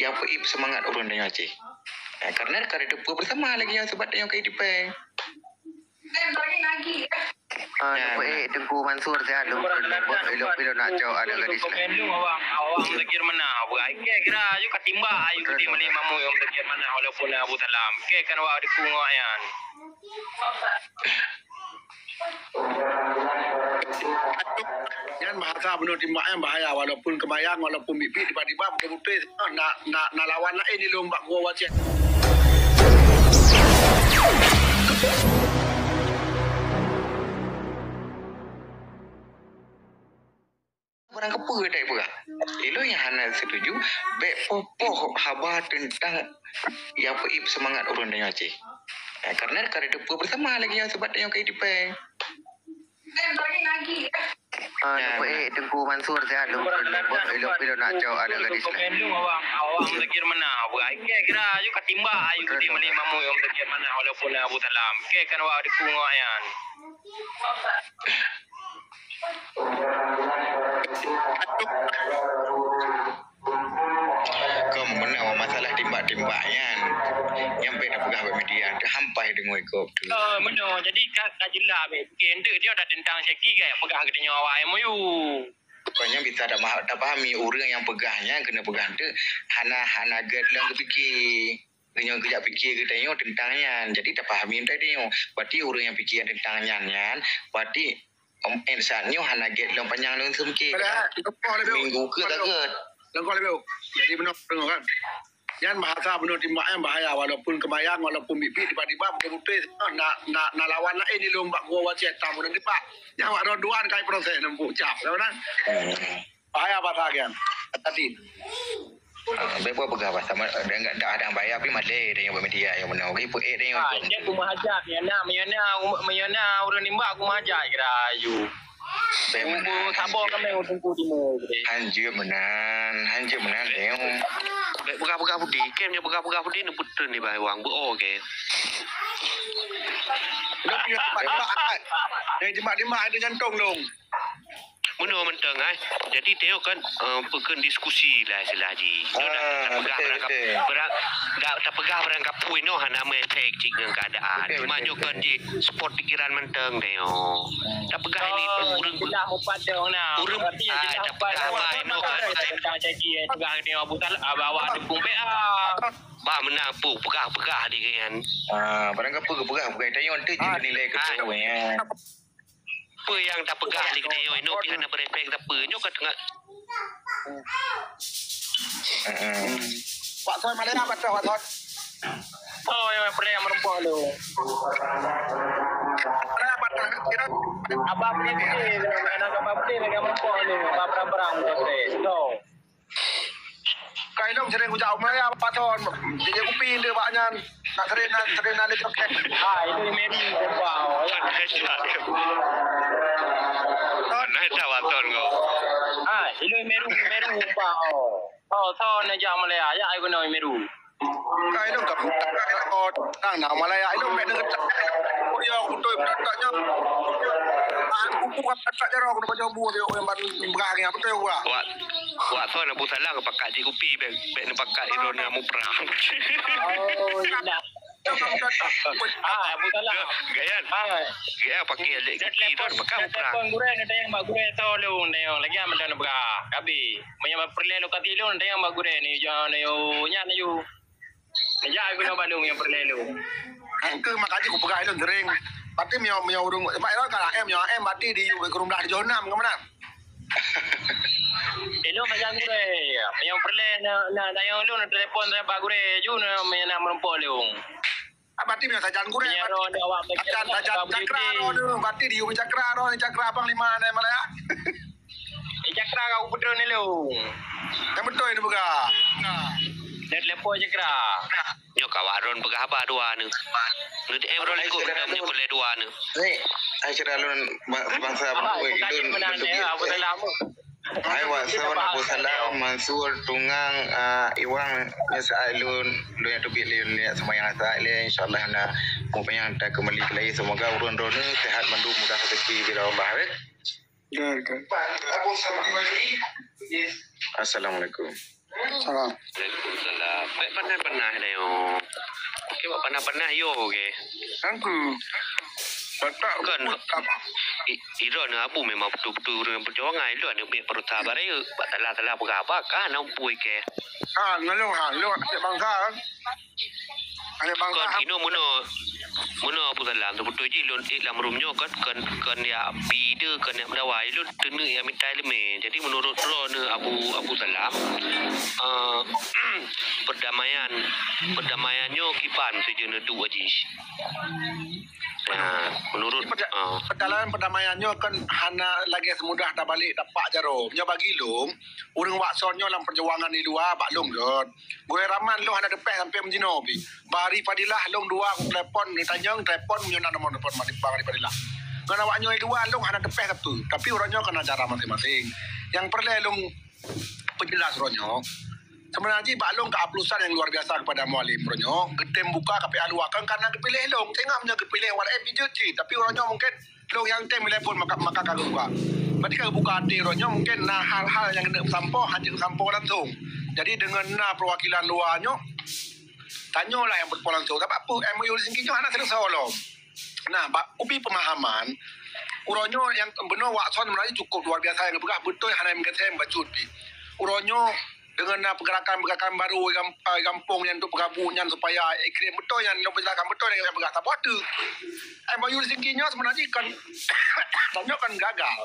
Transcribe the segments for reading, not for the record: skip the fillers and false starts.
yang peip semangat orang dengan Aceh. Karena kada depa bersama lagi yang sebab yang kehidupan. Lagi. Tengku Mansur saya ada belum nak jauh ada gadis lah. Awang lekir mana? Buat kira ayo katimba ayo kita melimamu yang lekir mana walaupun Abu Salam. Kan awak di kungoyan. Jangan bahasa benar timbak yang bahaya walaupun kebayang walaupun mimpi tiba-tiba betul-betul nak lawan nak ini lomba gua wajib. Orang kepa tak pula. Elo yang Hana setuju, baik popoh habar tentang yang peip semangat orang dengan Aceh. Karena kada depa bersama lagi yang sebab yang kehidupan. Lagi. Tengku Mansur saya ada belum nak jauh ada gadis lah. Awang lekir mana? Buat kira ayo katimba ayo kita melimamu yang lekir mana walaupun Abu Salam. Kan awak di kungoyan. Kau mengenal masalah timbak-timbakan yang beda pegang media hampai dengan ikut tu. Benar. Jadi kajilah kendek dia dah tentang seki kan pegang kita nyawa MOU. Pokoknya bisa tak pahami orang yang pegangnya kena pegang tu hana gad lang fikir. Dengan kerja fikir kita tengok tentangnya. Jadi tak pahami tadi tengok. Berarti orang yang fikir tentangnya berarti insan ni hana gad lang panjang lang semkir. Minggu ke tak ke? Lengkau lebih. Jadi benar dengar kan. Jangan bahasa benar timbak yang bahaya walaupun kebayang walaupun mimpi tiba-tiba betul-betul nak lawan nak ini lomba gua wajib tamu dan tiba. Yang ada duaan kai proses nempuh cap. Tahu kan? Bahaya bahasa kan. Tadi. Beberapa pegang bahasa dengan tak ada yang bayar tapi malay dengan media yang benar. Okey pun dia yang. Dia aku mahajat menyana orang nimba aku mahajat kira ayu. Tunggu sabar kami tunggu di mana. Hanjur menan dia. Pegang putih, kemnya pegang putih ni betul ni bahaya wang. Okey. Yang timbak ada jantung dong. Menurut mentang jadi tengok kan pekan diskusi lah selagi. Tak pegah berangkap poin no hana efek dengan keadaan. Cuma kan je sport pikiran mentang tengok. Tak pegah ini urang lah padang nah. Urang tak pegah apa no kan tentang segi pegang dia Abu Salam bawa dukung PA. Ba menang pegah dia kan. Barang pegah tengok tu je nilai ketuanya. Apa yang tak pegah ni kita yo no pihak nak berefek tak apa nyo kat tengah. Pak Son mana nak baca Pak Son? Oh yang pernah yang merempok tu. Mana baca kira Abah pernah ni nak abah pernah yang merempok ni. Abah perang tu. So. Kai dong sering ucap Melayu Pak Son. Jadi kuping dia baknya nak sering nak letak. Itu Mary kau. Nak jawab ton kau. Itu Meru kau. Oh, so nak jawab Malaya ya aku nak Meru. Kai dong kat kau nak Malaya itu beda dekat. Oh ya betul taknya. Aku kat jarang aku baca buku dia yang baru berang apa tu gua. Wak so nak buat salah pakai je kopi beg nak pakai irona mu perang. Oh, tidak. Abu Salam. Gayan. Gaya pakai adik kaki tu pakai mu perang. Telefon gure ni yang mak gure tu lu neo lagi am dan berah. Kabi. Menyama perle lu kati lu yang mak gure ni jangan neo nya na yu. Ya aku nak balung yang perle lu. Ke makanya aku pegang itu sering. Pati mio urung. Pak itu kalau M pati di rumah di Jonam ke mana? Elo macam gure. Yang perle na yang lu na telefon saya mak gure ju na menyana merempok lu. Bati biasa jalan gure. Jalan cakra ro bati di cakra abang 5 ni Malaya. Cakra kau putra ni lu. Yang betul ini buka. Dan lepo cakra. Nyo kawaron pegah apa dua ni. Nanti Emrol ikut nyo boleh dua ni. Ni, acara lu bangsa itu menang Abu Salam. Hai wasawan Abu Salam Mansur Tungang Iwang Yasailun lu yang tubik liun ni semua yang asa ile insyaallah na mau yang tak kembali ke lagi semoga urun-urun sehat mandu mudah rezeki bila Allah weh. Assalamualaikum. Salam. Waalaikumsalam. Pernah deh yo. Oke, pernah yo oke. Kan betul Kan iro na abu memang betul-betul dengan perjuangan ilo ni perut sabar yo telah berapa kan nak pui ke. ngalo bangsa ada bangsa Kan ino mono abu salam tu betul je lon dalam rumnya kan ya bide kan ya dawai lu tenu ya minta leme. Jadi menurut lo ne abu salam perdamaiannya kipan sejenak dua jis. Nah, menurut perjalanan perdamaiannya kan hana lagi semudah dah balik dapat jaro. Nya bagi long, urang waksonnya dalam perjuangan di luar bak long jod. Gue raman long hana depeh sampai menjino pi. Bari padilah long dua aku telepon ni tanyang telepon punya nama telepon mati bari padilah. Ngana waknya dua long hana depeh satu. Tapi urangnya kena cara masing-masing. Yang perlu long penjelas urangnya. Sebenarnya baklong keaplusan yang luar biasa kepada mualim ronyo. Getem buka KPA luakan karena kepilih long. Tengoknya kepilih wal MPJ tapi ronyo mungkin long yang tem telepon maka kagak buka. Berarti kagak buka hati ronyo mungkin nah hal-hal yang kena sampo hanya sampo langsung. Jadi dengan perwakilan luarnya tanyalah yang berpola langsung. Tapi apa MOU singkirnya anak selesai lo. Nah, ubi pemahaman uronyo yang benar wakson sebenarnya cukup luar biasa yang bergah betul hanya mungkin saya bacut pi. Uronyo dengan pergerakan baru kampung yang untuk bergabungnya supaya iklim betul yang berjalan betul yang bergerak tak bodoh. MOU singkirnya sebenarnya kan tanya kan gagal.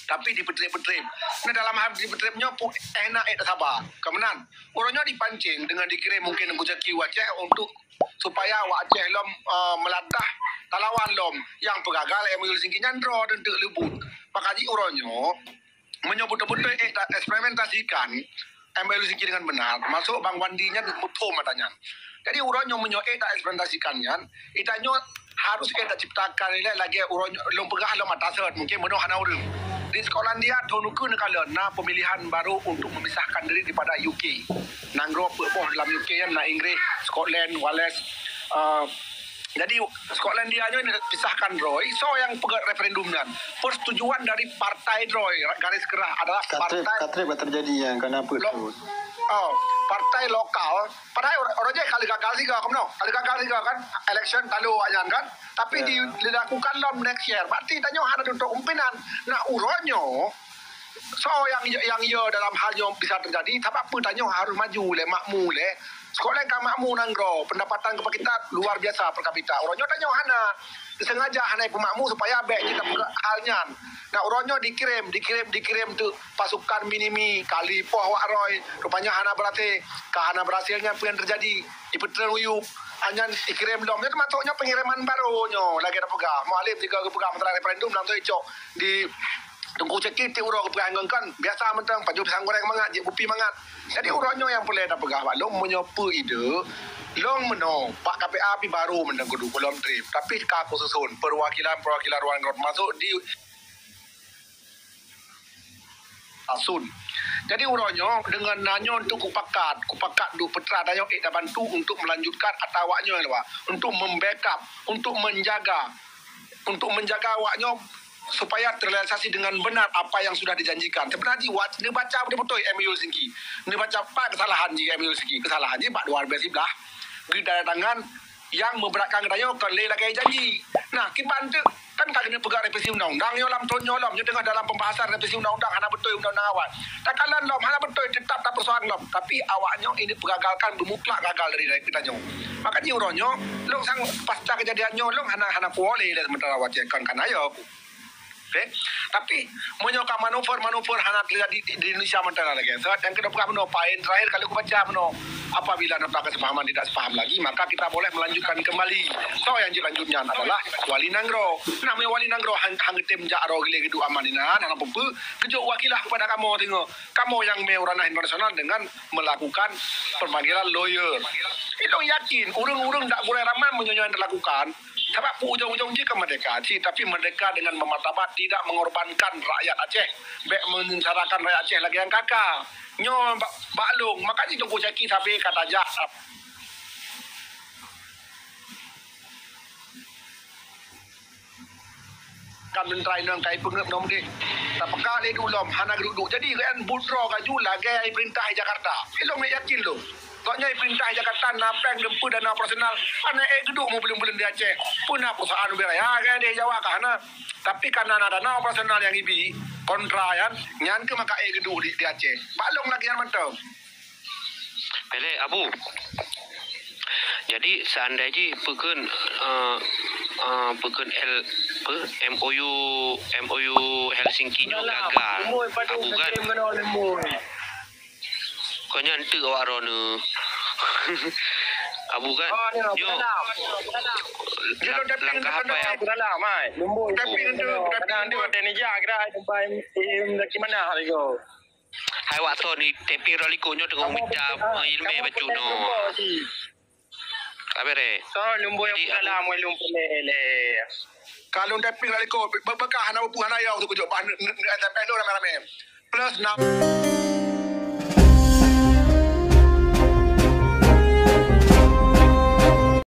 Tapi dipetrip-petrip. Nah dalam hal dipetripnya pun enak sabar. Kemudian orangnya dipancing dengan dikirim mungkin bujaki Aceh untuk supaya Aceh lom melatah talawan lom yang pegagal MOU singkirnya draw dan terlebut. Maka orangnya menyebut-betul eksperimentasikan MOU singkir dengan benar, masuk Bang Wandinya betul matanya. Jadi urangnya menyoek tak eksperimentasikannya, itanya harus kita ciptakan ini lagi urangnya long pegah long atasat mungkin meno hana urang. Di sekolah dia tonuku nekalana pemilihan baru untuk memisahkan diri daripada UK. Nanggro pepoh dalam UK na Inggris, Scotland, Wales. Jadi Scotland dia nya pisahkan Roy. So yang pegat referendum dan persetujuan dari partai Roy garis kerah adalah partai Katrip terjadi yang kenapa tu? Partai lokal. Padahal orangnya kali gagal sih kan, kali gagal sih kan, election lalu aja kan. Tapi dilakukan lom next year. Berarti tanya ada untuk pimpinan. Nah uronyo so yang dalam hal yang bisa terjadi. Tapi apa tanya harus maju le makmu le. Sekolah yang makmu nanggro pendapatan kepada kita luar biasa per kapita. Orangnya tanya hana sengaja hana pemakmu supaya baik kita halnya. Nah orangnya dikirim tu pasukan minimi kali poh wak roy. Rupanya hana berhasilnya apa yang terjadi di Petren Uyup. Hanya dikirim belum. Itu maksudnya pengiriman barunya lagi ada pegang. Mualif juga pegang antara referendum dan tu icok di Tunggu cekit ti urang kepegang kan biasa mentang paju pisang goreng mangat je bupi mangat. Jadi urangnya yang boleh dah pegah pak long menyopa ide long meno pak KPA api baru mendang kudu belum trip tapi ka khususun perwakilan ruang road masuk di asun. Jadi urangnya dengan nanya untuk kupakat du petra dayo dah bantu untuk melanjutkan atawaknya untuk membackup untuk menjaga awaknya supaya terrealisasi dengan benar apa yang sudah dijanjikan. Sebenarnya dia baca betul-betul MOU Singki. Dia baca apa kesalahan di MOU Singki. Kesalahan di Pak Luar Biasa belah. Gila tangan yang memberatkan kedaya kan lagi janji. Nah, kipan tu kan kena pegang revisi undang-undang nyolam nyolom dia tengah dalam pembahasan revisi undang-undang hana betul undang-undang awal. Tak kalan lom hana betul tetap tak persoalan lom. Tapi awaknya ini pergagalkan bermutlak gagal dari kita nyo. Maka dia uronyo long sang pasca kejadiannya long hana boleh sementara wacekan kan ayo aku. Okay. Tapi menyoka manuver hana terjadi di Indonesia mentara lagi. So, yang kita buka poin terakhir kali aku baca apabila nota kesepahaman tidak sepaham lagi maka kita boleh melanjutkan kembali. So yang dilanjutnya adalah wali nanggro. Namanya wali nanggro hang tim jaro gile gitu amaninan hang pempu kejuk wakilah kepada kamu tengok. Kamu yang meu ranah internasional dengan melakukan pemanggilan lawyer. Itu yakin urung-urung tak boleh ramai menyonya yang dilakukan. Sebab ujung-ujung jika merdeka, tapi merdeka dengan memartabat tidak mengorbankan rakyat Aceh, baik menyengsarakan rakyat Aceh lagi yang kakak. Nyo baklung, makanya tunggu ceki sampai kata jak. Kan mentrai nang kai pengep nom deh. Tak pekak le dulom hana duduk. Jadi kan budro kaju lagi perintah Jakarta. Ilong yakin lo. Koknya perintah Jakarta napeng dempu dana operasional. Ana geduk mu belum di Aceh. Puna perusahaan beraya kan dia jawab kana. Tapi karena ada dana operasional yang ibi kontra yan, nyan ke maka geduk di Aceh. Balong lagi yang mantap. Pele Abu. Jadi seandainya pekan MOU Helsinki nyo gagal. Abu kan. Kau nyantu awak rona. Abu kan. Yo. Langkah apa yang Dalam mai. Lumbu. Tapi Kadang dia ada ni jak kira sampai lagi mana hari go. hai waktu ni tapi roliko nyo tengok minta ilmu baca no. Kabere. So lumbu yang dalam lumbu le. Kalau taping lagi kau berbekah anak buah anak yang tu kujok bahan tapi lo ramai-ramai. Plus 6